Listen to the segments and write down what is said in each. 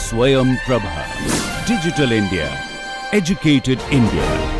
Swayam Prabha. Digital India. Educated India.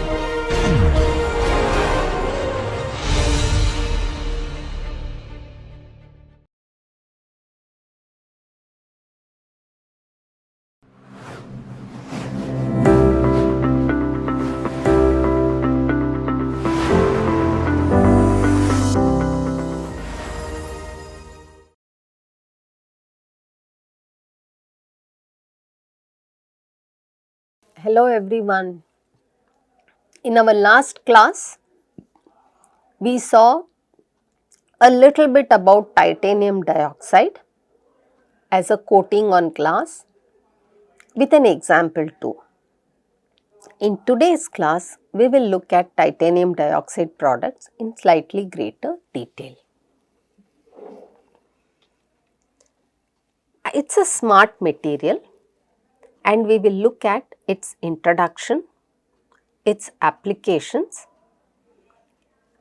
Hello everyone. In our last class, we saw a little bit about titanium dioxide as a coating on glass with an example too. In today's class, we will look at titanium dioxide products in slightly greater detail. It's a smart material and we will look at its introduction, its applications,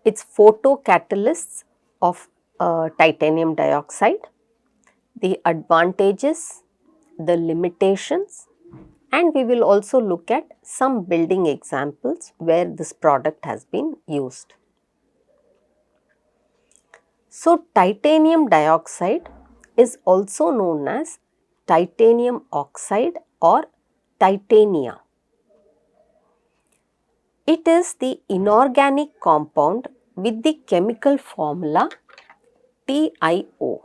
its photocatalysts of titanium dioxide, the advantages, the limitations, and we will also look at some building examples where this product has been used. So, titanium dioxide is also known as titanium oxide or titania. It is the inorganic compound with the chemical formula TiO.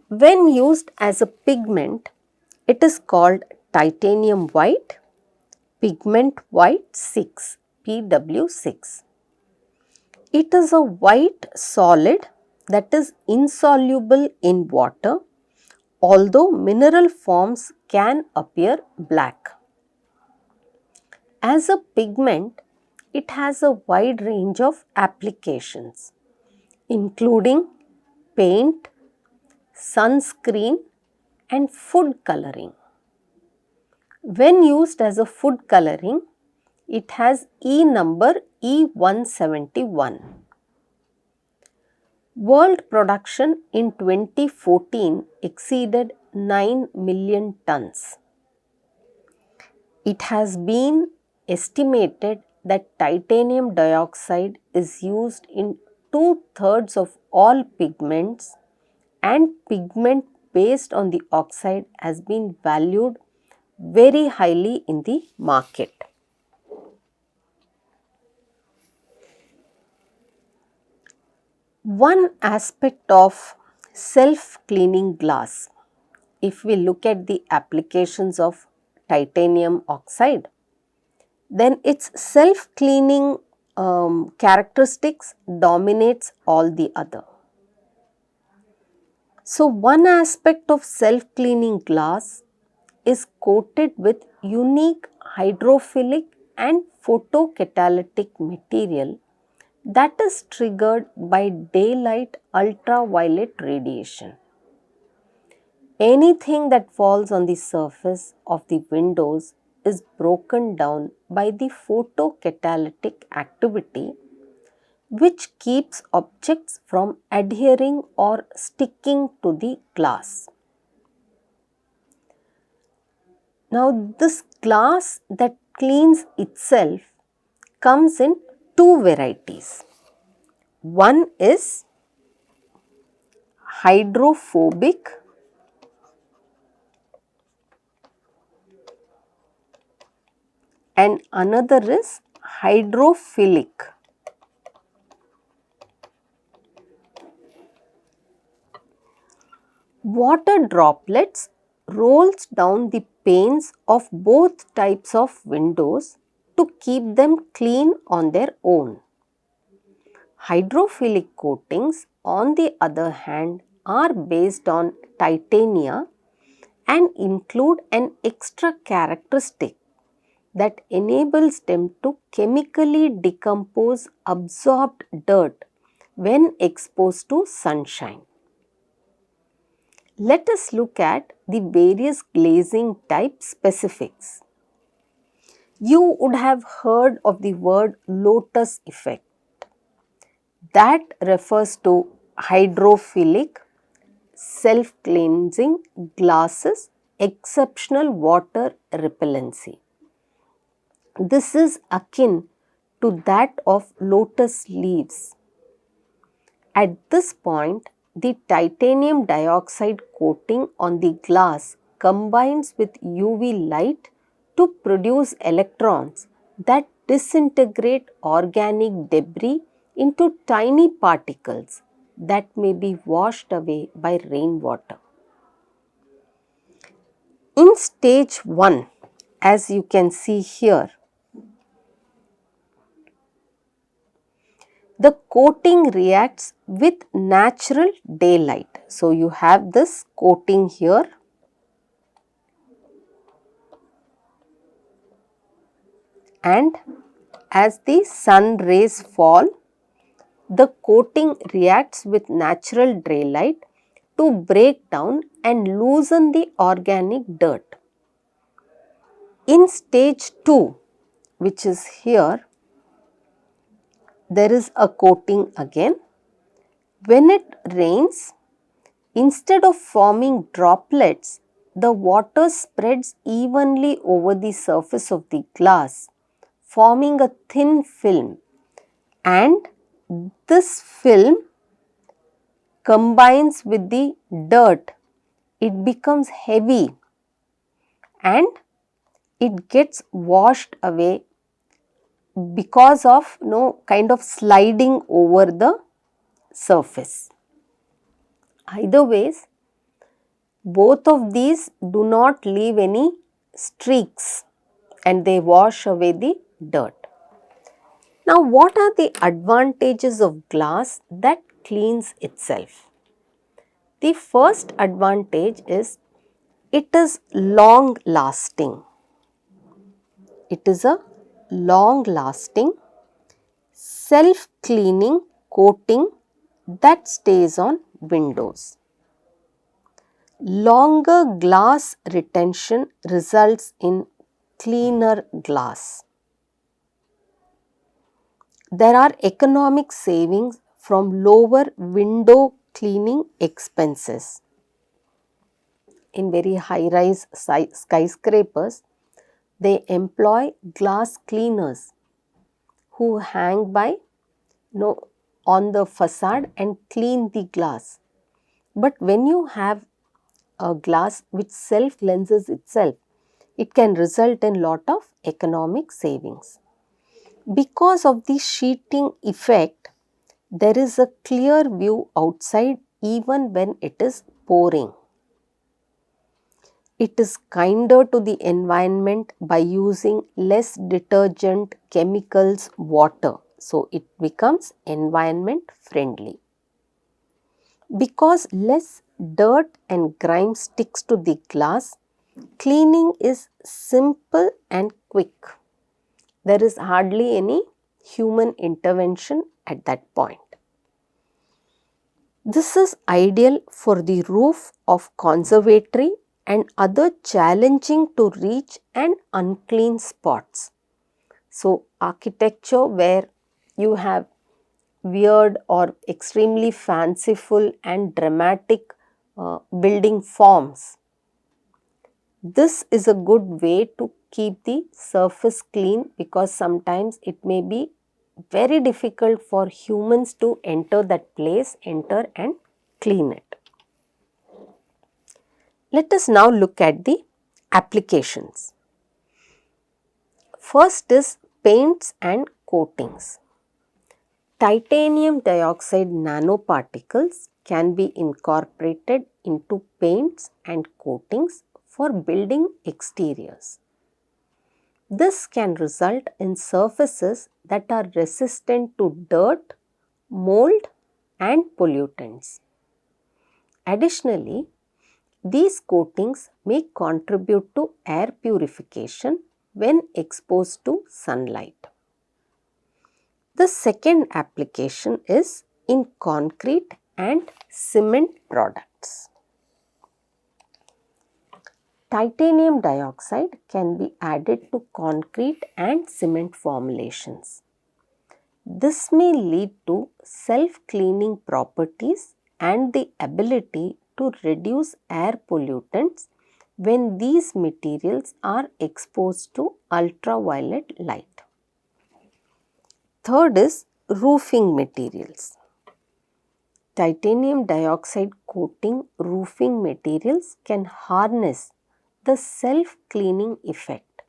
When used as a pigment, it is called titanium white, pigment white 6, PW6. It is a white solid that is insoluble in water, although mineral forms can appear black. As a pigment, it has a wide range of applications, including paint, sunscreen, and food coloring. When used as a food coloring, it has E number E171. World production in 2014 exceeded 9 million tons. It has been estimated that titanium dioxide is used in 2/3 of all pigments, and pigment based on the oxide has been valued very highly in the market. One aspect of self-cleaning glass, if we look at the applications of titanium oxide, then its self-cleaning characteristics dominates all the other. So, one aspect of self-cleaning glass is coated with unique hydrophilic and photocatalytic material that is triggered by daylight ultraviolet radiation. Anything that falls on the surface of the windows is broken down by the photocatalytic activity, which keeps objects from adhering or sticking to the glass. Now, this glass that cleans itself comes in two varieties. One is hydrophobic and another is hydrophilic. Water droplets rolls down the panes of both types of windows to keep them clean on their own. Hydrophilic coatings, on the other hand, are based on titania and include an extra characteristic that enables them to chemically decompose absorbed dirt when exposed to sunshine. Let us look at the various glazing type specifics. You would have heard of the word lotus effect. That refers to hydrophilic, self-cleansing glasses exceptional water repellency. This is akin to that of lotus leaves. At this point, the titanium dioxide coating on the glass combines with UV light to produce electrons that disintegrate organic debris into tiny particles that may be washed away by rainwater. In stage 1, as you can see here, the coating reacts with natural daylight. So, you have this coating here, and as the sun rays fall, the coating reacts with natural daylight to break down and loosen the organic dirt. In stage 2, which is here, there is a coating again. When it rains, instead of forming droplets, the water spreads evenly over the surface of the glass, forming a thin film, and this film combines with the dirt. It becomes heavy and it gets washed away because of kind of sliding over the surface. Either ways, both of these do not leave any streaks and they wash away the dirt. Now, what are the advantages of glass that cleans itself? The first advantage is it is long lasting. It is a long lasting, self cleaning coating that stays on windows. Longer glass retention results in cleaner glass. There are economic savings from lower window cleaning expenses. In very high-rise skyscrapers, they employ glass cleaners who hang by on the facade and clean the glass. But when you have a glass which self-cleanses itself, it can result in lot of economic savings. Because of the sheeting effect, there is a clear view outside even when it is pouring. It is kinder to the environment by using less detergent, chemicals, water. So, it becomes environment friendly. Because less dirt and grime sticks to the glass, cleaning is simple and quick. There is hardly any human intervention at that point. This is ideal for the roof of conservatory and other challenging to reach and unclean spots. So, architecture where you have weird or extremely fanciful and dramatic building forms, this is a good way to keep the surface clean, because sometimes it may be very difficult for humans to enter that place, enter and clean it. Let us now look at the applications. First is paints and coatings. Titanium dioxide nanoparticles can be incorporated into paints and coatings for building exteriors. This can result in surfaces that are resistant to dirt, mold and pollutants. Additionally, these coatings may contribute to air purification when exposed to sunlight. The second application is in concrete and cement products. Titanium dioxide can be added to concrete and cement formulations. This may lead to self-cleaning properties and the ability to reduce air pollutants when these materials are exposed to ultraviolet light. Third is roofing materials. Titanium dioxide coating roofing materials can harness the self-cleaning effect,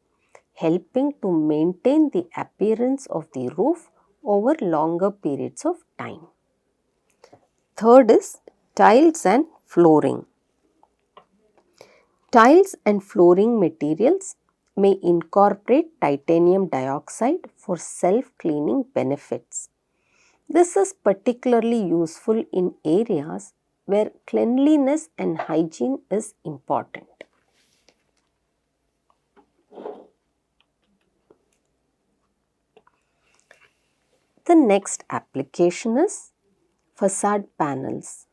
helping to maintain the appearance of the roof over longer periods of time. Third is tiles and flooring. Tiles and flooring materials may incorporate titanium dioxide for self-cleaning benefits. This is particularly useful in areas where cleanliness and hygiene is important. The next application is facade panels.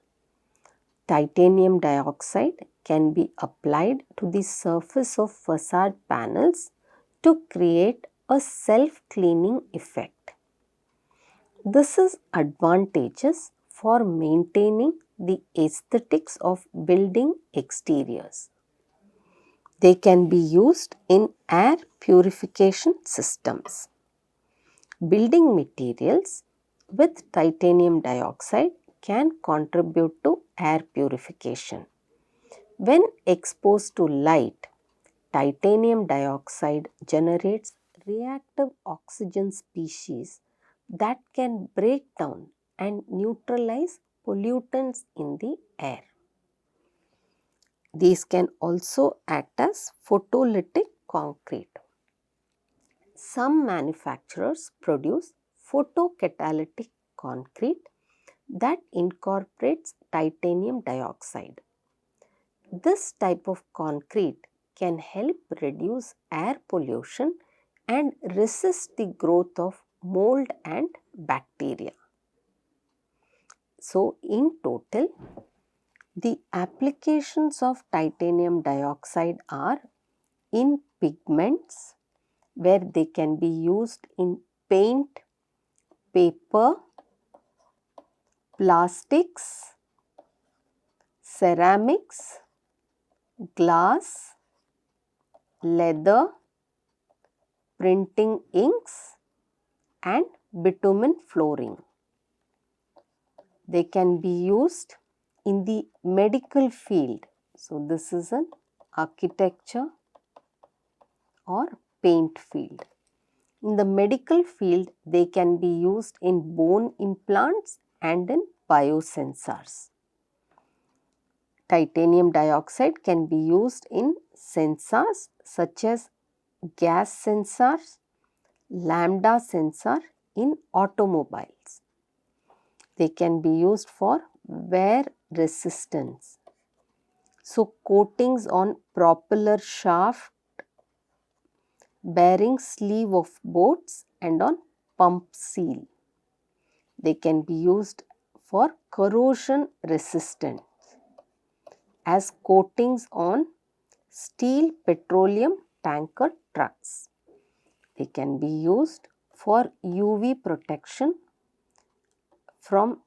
Titanium dioxide can be applied to the surface of facade panels to create a self-cleaning effect. This is advantageous for maintaining the aesthetics of building exteriors. They can be used in air purification systems. Building materials with titanium dioxide can contribute to air purification. When exposed to light, titanium dioxide generates reactive oxygen species that can break down and neutralize pollutants in the air. These can also act as photolytic concrete. Some manufacturers produce photocatalytic concrete that incorporates titanium dioxide. This type of concrete can help reduce air pollution and resist the growth of mold and bacteria. So, in total, the applications of titanium dioxide are in pigments, where they can be used in paint, paper, plastics, ceramics, glass, leather, printing inks and bitumen flooring. They can be used in the medical field. So, this is an architecture or paint field. In the medical field, they can be used in bone implants and in biosensors. Titanium dioxide can be used in sensors such as gas sensors, lambda sensor in automobiles. They can be used for wear resistance. So, coatings on propeller shaft, bearing sleeve of boats and on pump seal. They can be used for corrosion resistance as coatings on steel petroleum tanker trucks. They can be used for UV protection from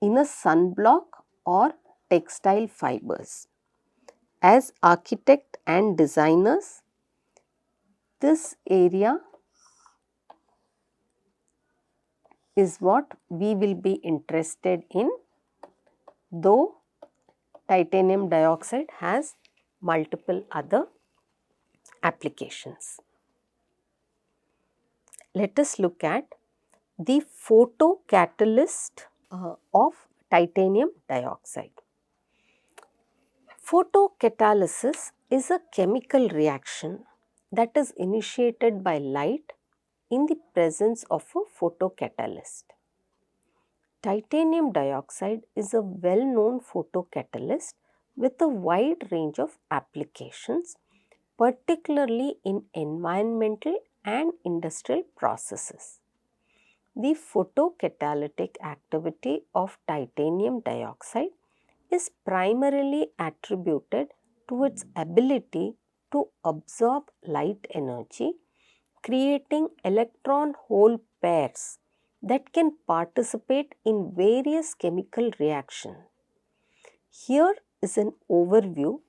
in a sunblock or textile fibers. As architect and designers, this area is what we will be interested in, though titanium dioxide has multiple other applications. Let us look at the photocatalyst of titanium dioxide. Photocatalysis is a chemical reaction that is initiated by light in the presence of a photocatalyst. Titanium dioxide is a well-known photocatalyst with a wide range of applications, particularly in environmental and industrial processes. The photocatalytic activity of titanium dioxide is primarily attributed to its ability to absorb light energy, creating electron-hole pairs that can participate in various chemical reactions. Here is an overview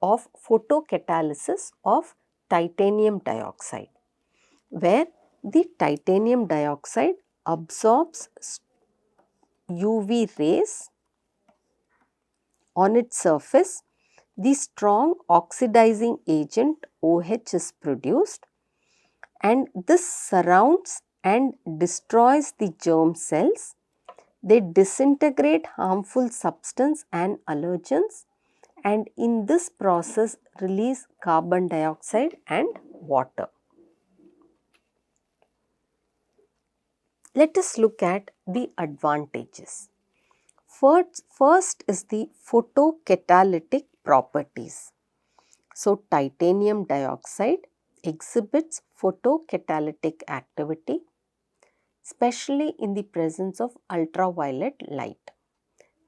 of photocatalysis of titanium dioxide, where the titanium dioxide absorbs UV rays on its surface. The strong oxidizing agent OH is produced, and this surrounds and destroys the germ cells. They disintegrate harmful substance and allergens, and in this process release carbon dioxide and water. Let us look at the advantages. First is the photocatalytic properties. So, titanium dioxide exhibits photocatalytic activity, especially in the presence of ultraviolet light.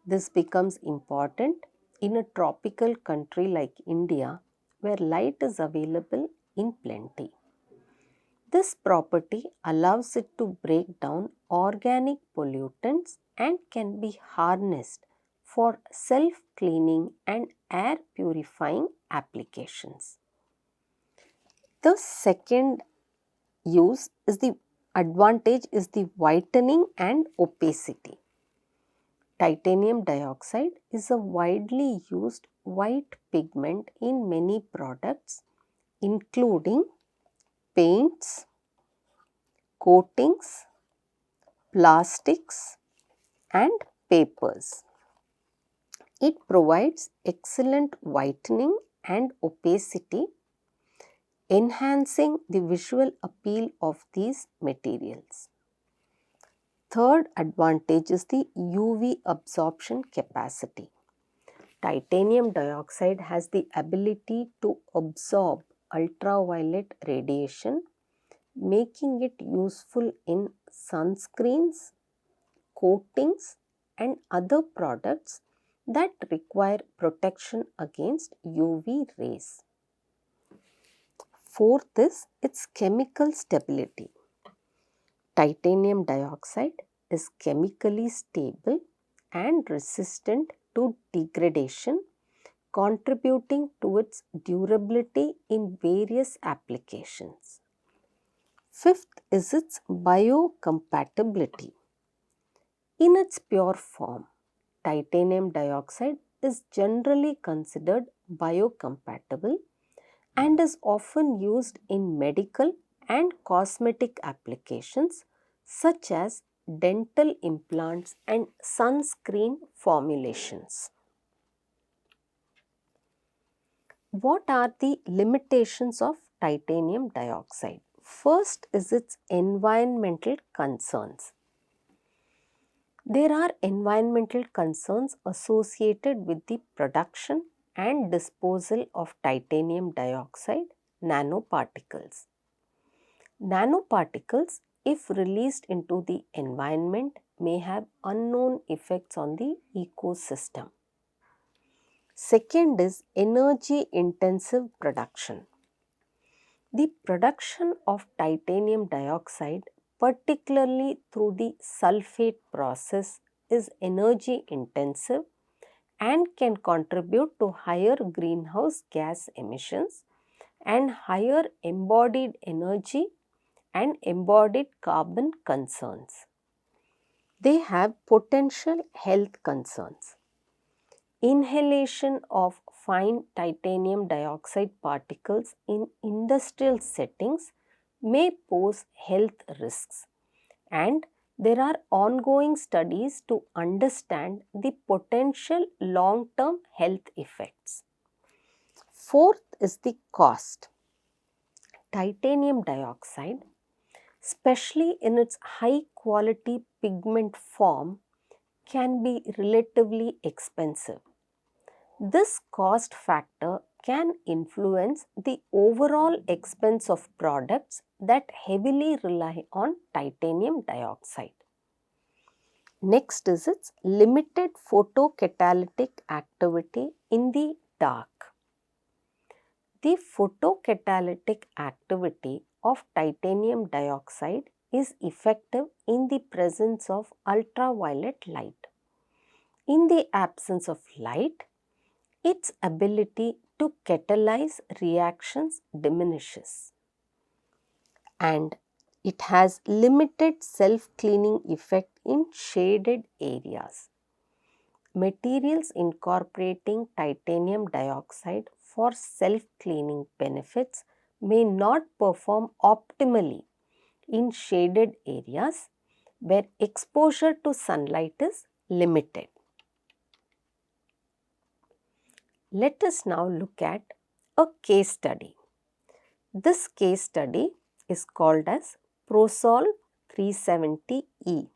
This becomes important in a tropical country like India, where light is available in plenty. This property allows it to break down organic pollutants and can be harnessed for self-cleaning and air purifying applications. The second advantage is the whitening and opacity. Titanium dioxide is a widely used white pigment in many products, including paints, coatings, plastics, and papers. It provides excellent whitening and opacity, enhancing the visual appeal of these materials. Third advantage is the UV absorption capacity. Titanium dioxide has the ability to absorb ultraviolet radiation, making it useful in sunscreens, coatings, and other products that require protection against UV rays. Fourth is its chemical stability. Titanium dioxide is chemically stable and resistant to degradation, contributing to its durability in various applications. Fifth is its biocompatibility. In its pure form, titanium dioxide is generally considered biocompatible and is often used in medical and cosmetic applications such as dental implants and sunscreen formulations. What are the limitations of titanium dioxide? First is its environmental concerns. There are environmental concerns associated with the production and disposal of titanium dioxide nanoparticles. Nanoparticles, if released into the environment, may have unknown effects on the ecosystem. Second is energy intensive production. The production of titanium dioxide, particularly through the sulfate process, is energy intensive and can contribute to higher greenhouse gas emissions and higher embodied energy and embodied carbon concerns. They have potential health concerns. Inhalation of fine titanium dioxide particles in industrial settings may pose health risks, and there are ongoing studies to understand the potential long-term health effects. Fourth is the cost. Titanium dioxide, especially in its high quality pigment form, can be relatively expensive. This cost factor can influence the overall expense of products that heavily rely on titanium dioxide. Next is its limited photocatalytic activity in the dark. The photocatalytic activity of titanium dioxide is effective in the presence of ultraviolet light. In the absence of light, its ability to catalyze reactions diminishes, and it has limited self-cleaning effect in shaded areas. Materials incorporating titanium dioxide for self-cleaning benefits may not perform optimally in shaded areas where exposure to sunlight is limited. Let us now look at a case study. This case study is called as ProSolve 370E.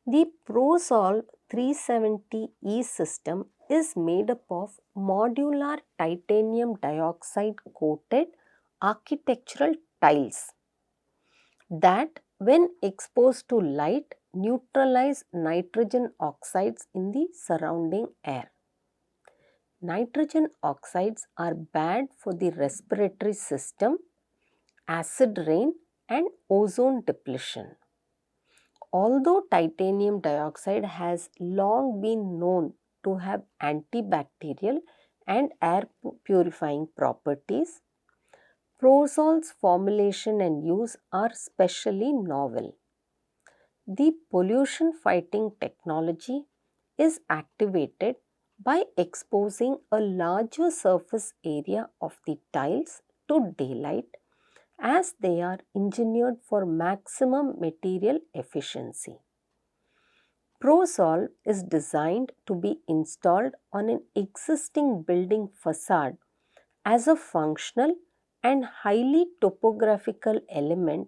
The ProSolve 370E system is made up of modular titanium dioxide coated architectural tiles that, when exposed to light, neutralize nitrogen oxides in the surrounding air. Nitrogen oxides are bad for the respiratory system, acid rain, and ozone depletion. Although titanium dioxide has long been known to have antibacterial and air purifying properties, ProSolve's formulation and use are specially novel. The pollution fighting technology is activated by exposing a larger surface area of the tiles to daylight, as they are engineered for maximum material efficiency. ProSolve is designed to be installed on an existing building facade as a functional and highly topographical element,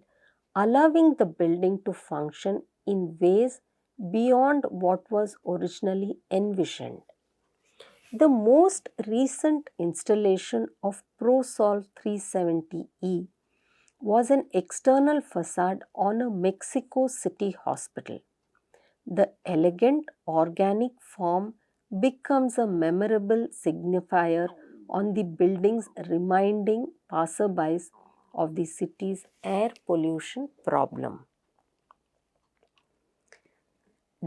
allowing the building to function in ways beyond what was originally envisioned. The most recent installation of ProSolve 370E was an external facade on a Mexico City hospital. The elegant organic form becomes a memorable signifier on the buildings, reminding passerbys of the city's air pollution problem.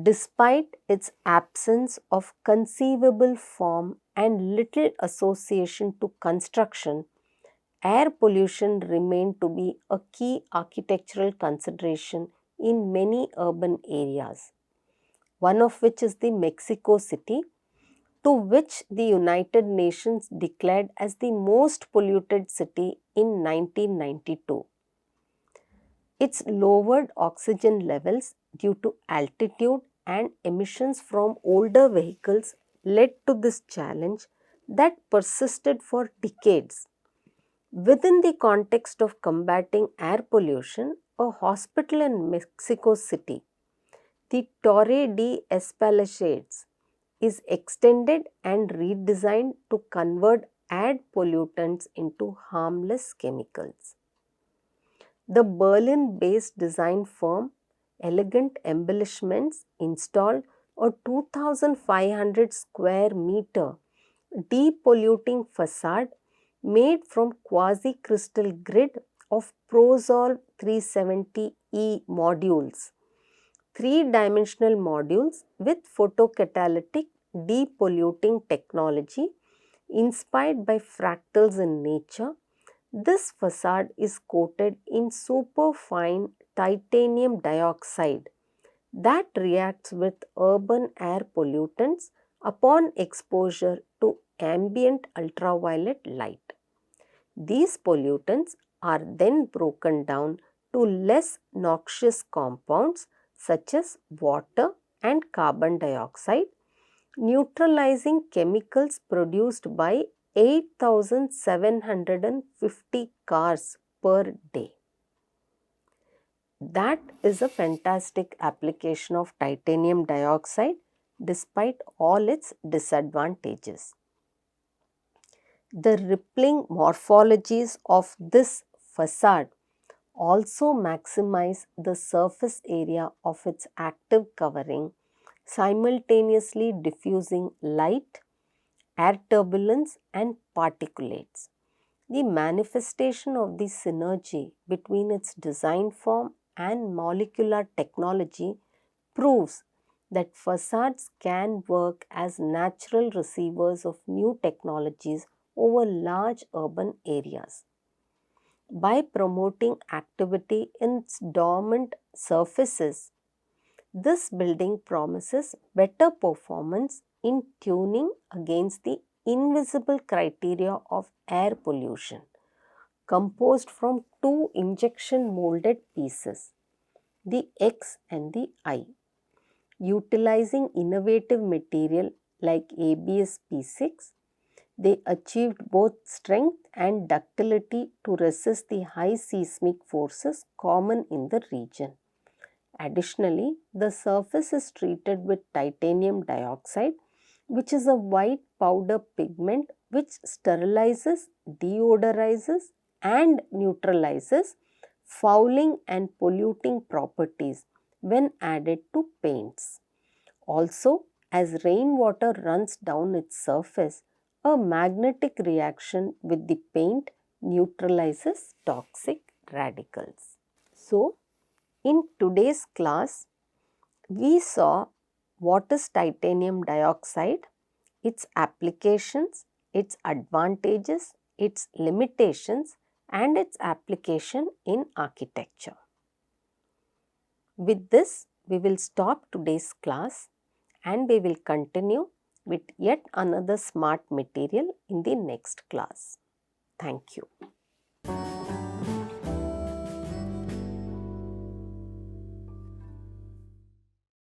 Despite its absence of conceivable form and little association to construction, air pollution remained to be a key architectural consideration in many urban areas, one of which is the Mexico City, to which the United Nations declared as the most polluted city in 1992. Its lowered oxygen levels due to altitude and emissions from older vehicles led to this challenge that persisted for decades. Within the context of combating air pollution, a hospital in Mexico City, the Torre de Espalhares, is extended and redesigned to convert air pollutants into harmless chemicals. The Berlin-based design firm Elegant Embellishments installed a 2,500 square meter depolluting facade made from quasi-crystal grid of ProSolve 370E modules, three-dimensional modules with photocatalytic depolluting technology inspired by fractals in nature. This facade is coated in superfine titanium dioxide that reacts with urban air pollutants upon exposure to ambient ultraviolet light. These pollutants are then broken down to less noxious compounds such as water and carbon dioxide, neutralizing chemicals produced by 8,750 cars per day. That is a fantastic application of titanium dioxide despite all its disadvantages. The rippling morphologies of this facade also maximize the surface area of its active covering, simultaneously diffusing light, air turbulence, and particulates. The manifestation of the synergy between its design form and molecular technology proves that facades can work as natural receivers of new technologies over large urban areas. By promoting activity in its dormant surfaces, this building promises better performance in tuning against the invisible criteria of air pollution, composed from two injection molded pieces, the X and the I. Utilizing innovative material like ABS P6, they achieved both strength and ductility to resist the high seismic forces common in the region. Additionally, the surface is treated with titanium dioxide, which is a white powder pigment which sterilizes, deodorizes, and neutralizes fouling and polluting properties when added to paints. Also, as rainwater runs down its surface, a magnetic reaction with the paint neutralizes toxic radicals. So, in today's class, we saw what is titanium dioxide, its applications, its advantages, its limitations, and its application in architecture. With this, we will stop today's class and we will continue with yet another smart material in the next class. Thank you.